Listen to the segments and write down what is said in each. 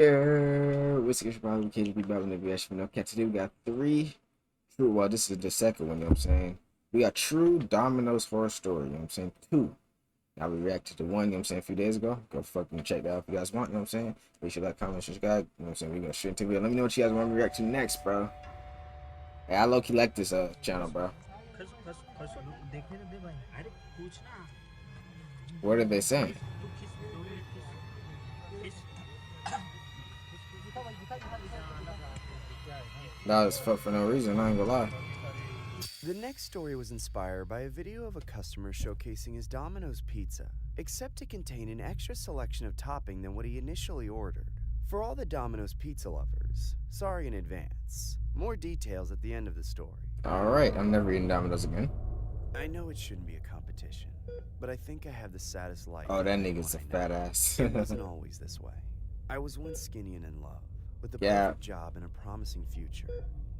What's your HollywoodKJ back with the reaction? Okay, today we got three true. Well, this is the second one. You know what I'm saying? We got true Domino's horror story. You know what I'm saying? Two. Now we reacted to one. You know what I'm saying? A few days ago. Go fucking check that out if you guys want. You know what I'm saying? Make sure like, comment, subscribe. You know what I'm saying? We gonna straight into video. Let me know what you guys want to react to next, bro. Hey, I low key like this channel, bro. What are they saying? That was fuck for no reason. I ain't gonna lie. The next story was inspired by a video of a customer showcasing his Domino's pizza, except to contain an extra selection of topping than what he initially ordered. For all the Domino's pizza lovers, sorry in advance. More details at the end of the story. Alright, I'm never eating Domino's again. I know it shouldn't be a competition, but I think I have the saddest life. Oh, that nigga's a fat ass. It wasn't always this way. I was once skinny and in love, with a perfect job and a promising future.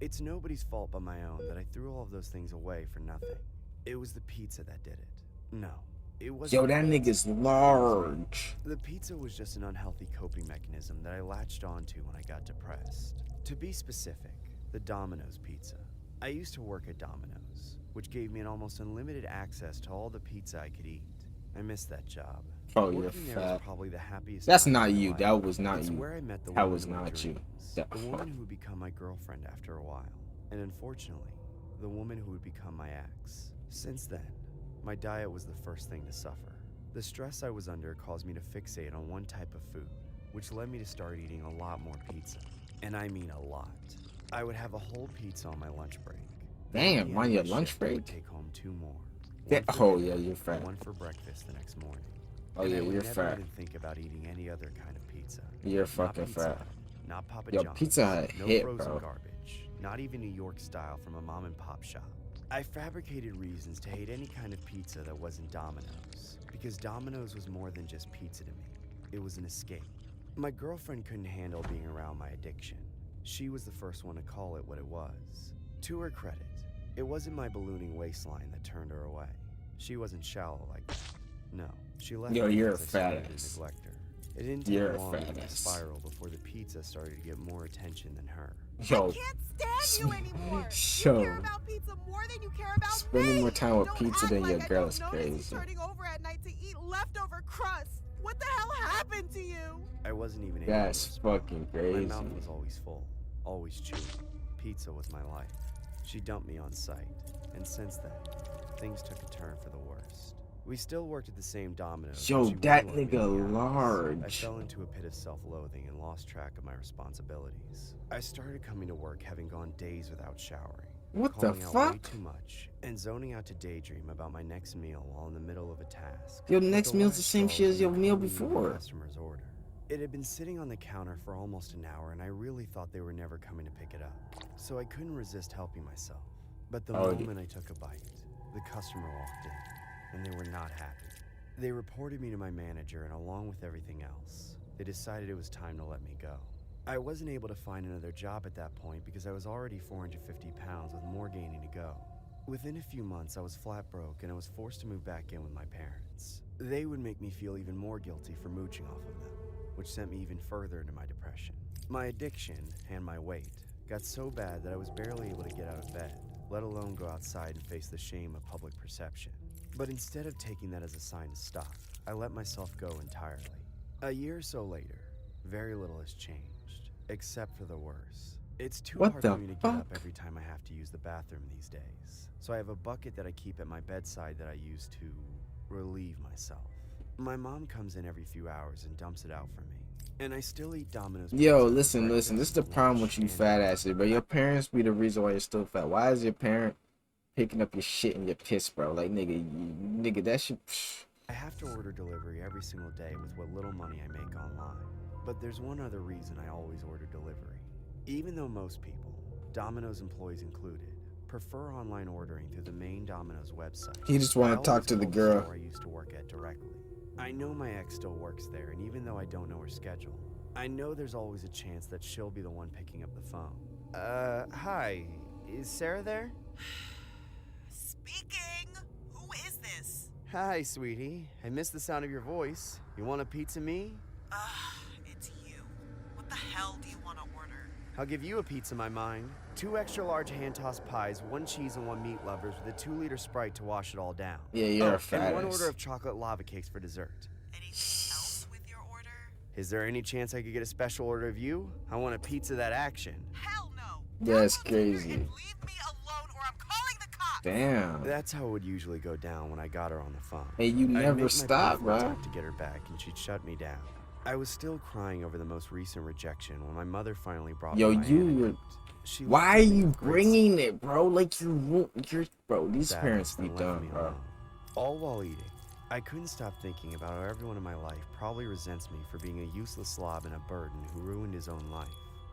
It's nobody's fault but my own that I threw all of those things away for nothing. It was the pizza that did it. No, it wasn't. Yo, that nigga's large. The pizza was just an unhealthy coping mechanism that I latched onto when I got depressed. To be specific, the Domino's pizza. I used to work at Domino's, which gave me an almost unlimited access to all the pizza I could eat. I missed that job. Oh, you're fat. Probably the happiest. That's not you. That was not you. Where I met the that was not you. The woman who would become my girlfriend after a while. And unfortunately, the woman who would become my ex. Since then, my diet was the first thing to suffer. The stress I was under caused me to fixate on one type of food, which led me to start eating a lot more pizza. And I mean a lot. I would have a whole pizza on my lunch break. Damn, on your lunch break? I would take home 2 more. Oh yeah, you're fat. One for breakfast the next morning. Oh yeah, you're fat. I didn't think about eating any other kind of pizza. You're fucking fat. Not Papa Yo, John's, Pizza Hut hit, frozen bro. Garbage. Not even New York style from a mom and pop shop. I fabricated reasons to hate any kind of pizza that wasn't Domino's, because Domino's was more than just pizza to me. It was an escape. My girlfriend couldn't handle being around my addiction. She was the first one to call it what it was. To her credit, it wasn't my ballooning waistline that turned her away. She wasn't shallow like that. No, she left me you're a because I fat started to ass. neglect her. It didn't take long to spiral before the pizza started to get more attention than her. Yo, I can't stand you anymore. Yo, you care about pizza more than you care about spending me. more time with Don't pizza act than like your I girl don't is notice crazy. you turning over at night to eat leftover crust. What the hell happened to you? I wasn't even able That's to respond. fucking My crazy. mouth was always full, always chewing. Pizza was my life. She dumped me on sight, and since then, things took a turn for the worst. We still worked at the same Domino's. Yo, but she that wouldn't let me nigga leave. large. I fell into a pit of self-loathing and lost track of my responsibilities. I started coming to work having gone days without showering. What the calling out way fuck? too much and zoning out to daydream about my next meal while in the middle of a task. Your next The meal's the last same straw shit was as your when meal coming to the before. customer's order. It had been sitting on the counter for almost an hour, and I really thought they were never coming to pick it up. So I couldn't resist helping myself. But the moment I took a bite, the customer walked in, and they were not happy. They reported me to my manager, and along with everything else, they decided it was time to let me go. I wasn't able to find another job at that point because I was already 450 pounds with more gaining to go. Within a few months, I was flat broke and I was forced to move back in with my parents. They would make me feel even more guilty for mooching off of them, which sent me even further into my depression. My addiction and my weight got so bad that I was barely able to get out of bed, let alone go outside and face the shame of public perception. But instead of taking that as a sign to stop, I let myself go entirely. A year or so later, very little has changed, except for the worse. It's too hard for me to get up every time I have to use the bathroom these days. So I have a bucket that I keep at my bedside that I use to relieve myself. My mom comes in every few hours and dumps it out for me. And I still eat Domino's. Yo, listen. This is the problem with you fat asses, bro. Your parents be the reason why you're still fat. Why is your parent picking up your shit and your piss, bro? Like, nigga, that shit. I have to order delivery every single day with what little money I make online. But there's one other reason I always order delivery. Even though most people, Domino's employees included, prefer online ordering through the main Domino's website. He just want to talk to the girl. I used to work at directly. I know my ex still works there, and even though I don't know her schedule, I know there's always a chance that she'll be the one picking up the phone. Hi, is Sarah there? Speaking. Who is this? Hi, sweetie. I missed the sound of your voice. You want a pizza me? It's you. What the I'll give you a piece of my mind. 2 extra large hand-tossed pies, 1 cheese and 1 meat lovers with a 2-liter Sprite to wash it all down. Yeah, you're a fat and 1 ass. order of chocolate lava cakes for dessert. Anything else with your order? Is there any chance I could get a special order of you? I want a pizza that action. Hell no. That's Download Tinder crazy. and leave me alone or I'm calling the cops. Damn. That's how it would usually go down when I got her on the phone. Hey, you I'd make never my stop, painful bro. attempt to get her back, and she'd shut me down. I was still crying over the most recent rejection when my mother finally brought Yo, me my antidote. She Why looked are at me you with great bringing it, bro? Like you're bro. These sadness parents be and left dumb, me bro. alone. All while eating, I couldn't stop thinking about how everyone in my life probably resents me for being a useless slob and a burden who ruined his own life.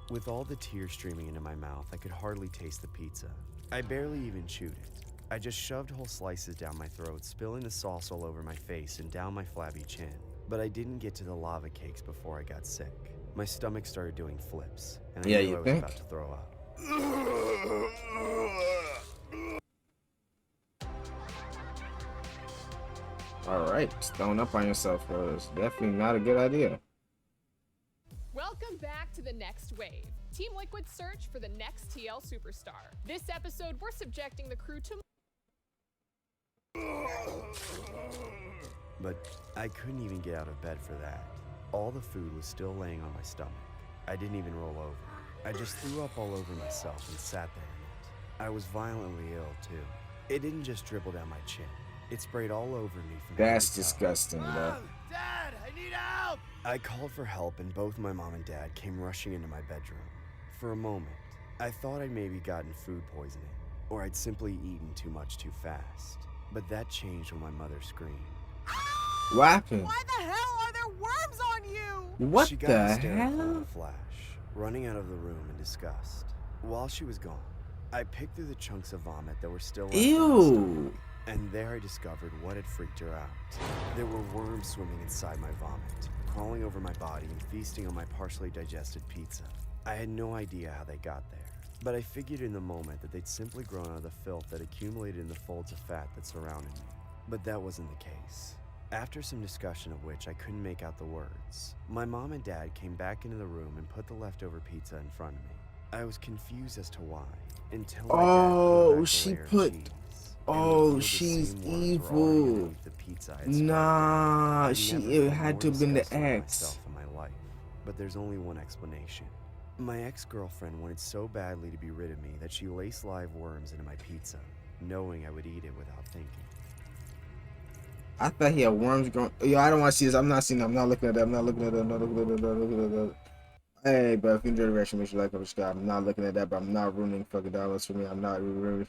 With all the tears streaming into my mouth, I could hardly taste the pizza. I barely even chewed it. I just shoved whole slices down my throat, spilling the sauce all over my face and down my flabby chin. But I didn't get to the lava cakes before I got sick. My stomach started doing flips, and I Yeah, knew you I was think? about to throw up. Alright, throwing up on yourself, bro. It's definitely not a good idea. Welcome back to the next wave. Team Liquid search for the next TL superstar. This episode, we're subjecting the crew to But I couldn't even get out of bed for that. All the food was still laying on my stomach. I didn't even roll over. I just threw up all over myself and sat there in it. I was violently ill, too. It didn't just dribble down my chin. It sprayed all over me from head That's to toe. disgusting, bro. Dad, I need help! I called for help, and both my mom and dad came rushing into my bedroom. For a moment, I thought I'd maybe gotten food poisoning, or I'd simply eaten too much too fast. But that changed when my mother screamed. What happened? Why the hell are there worms on you? What She got the hysterical in hell? a flash, running out of the room in disgust. While she was gone, I picked through the chunks of vomit that were still left in my Ew. stomach, and there I discovered what had freaked her out. There were worms swimming inside my vomit, crawling over my body and feasting on my partially digested pizza. I had no idea how they got there, but I figured in the moment that they'd simply grown out of the filth that accumulated in the folds of fat that surrounded me. But that wasn't the case. After some discussion of which I couldn't make out the words, my mom and dad came back into the room and put the leftover pizza in front of me. I was confused as to why, until my dad Oh, peeled back the she layer of put- cheese, oh, and revealed the she's same worms were already evil. underneath the pizza I had swiped Nah, at. I'd she never it felt had more to have been the disgusted with ex. myself in my life, but there's only one explanation. My ex-girlfriend wanted so badly to be rid of me that she laced live worms into my pizza, knowing I would eat it without thinking. I thought he had worms growing. Yo, I don't want to see this. I'm not seeing it. I'm not looking at that. I'm not looking at that. I'm not looking at that. I'm not looking at that. Hey, but if you enjoyed the reaction, make sure you like, subscribe. I'm not looking at that, but I'm not ruining fucking dollars for me. I'm not ruining.